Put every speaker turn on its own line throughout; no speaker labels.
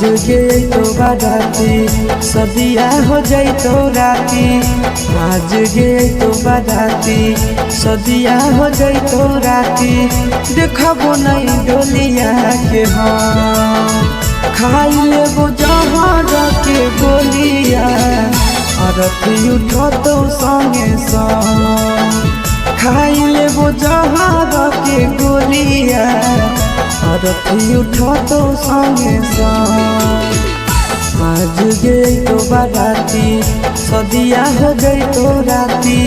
गे तो बाराती सदिया हो जाई तो राती। आज गे तो बाराती सदिया हो जाई तो राती। देखबो नहीं डोलिया के हम खाई लेबो जहर के गोलिया। अरती उठो तो संगे संग खाई लेबो जहर के गोलिया। अरती उठो तो संगे संग आज गे तो बाराती सदिया हो गई तो राती।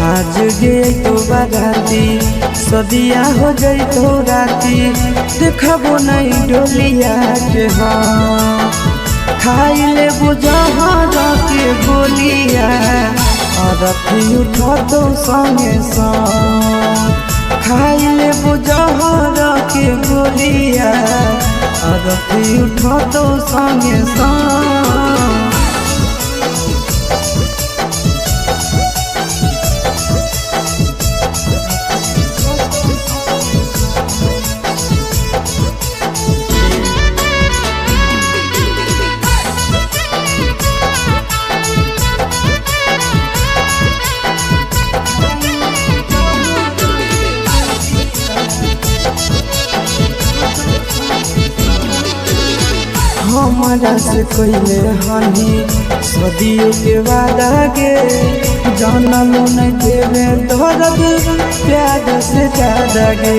आज गे तो बाराती सदिया हो गई तो राती। देखबो नहीं डोलिया के हम खाई लेबो जहर के गोलिया। अरती उठो तो संगे संग खाई लेबो जहर के गोलिया। अरती उठो तो संगे संग हमारा से कोइले हनी सदियों के वादा गे। जानलो नहीं देवे दर्द प्यार से ज्यादा गे।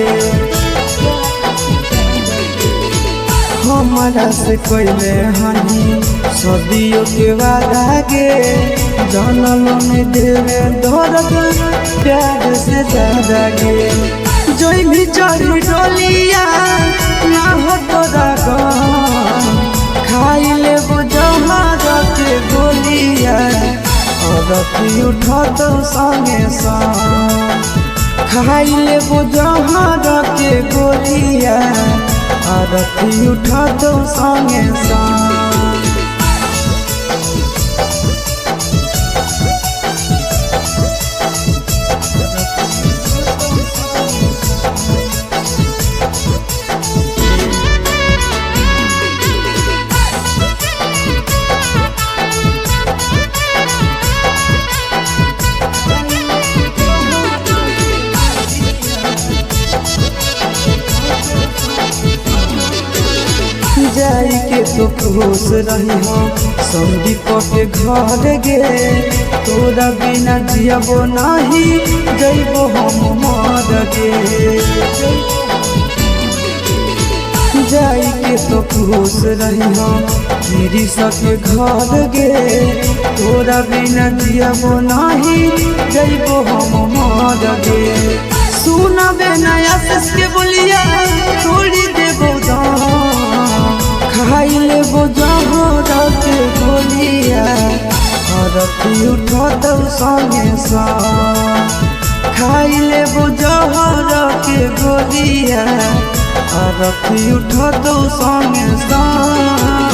हमारा से कोइले हनी सदियों के वादा गे। जानलो नहीं देवे दर्द प्यार से ज्यादा गे। जोई भी चढ़ी डोलिया ना हो तोरा गम खाई लेबो जहर के गोलिया। अरती उठो तो संगे संग खाई लेबो जहर के गोलिया। अरती उठो तो संगे संग जाई के तो खुश रही हो संदीप के घर गे। तोरा बिना जियबो नहीं जइबो हम मर गे। जाई के तो खुश रही हो मेरी सके घर गे। तोरा बिना जियबो नहीं जइबो हम मर गे। सुनबे नया सस के बोलिया छोड़ी देबो खाई लेबो जहर के गोलिया। अरती उठो तो संगे संग खाई लेबो जहर के गोलिया। अरती उठो तो संगे संग।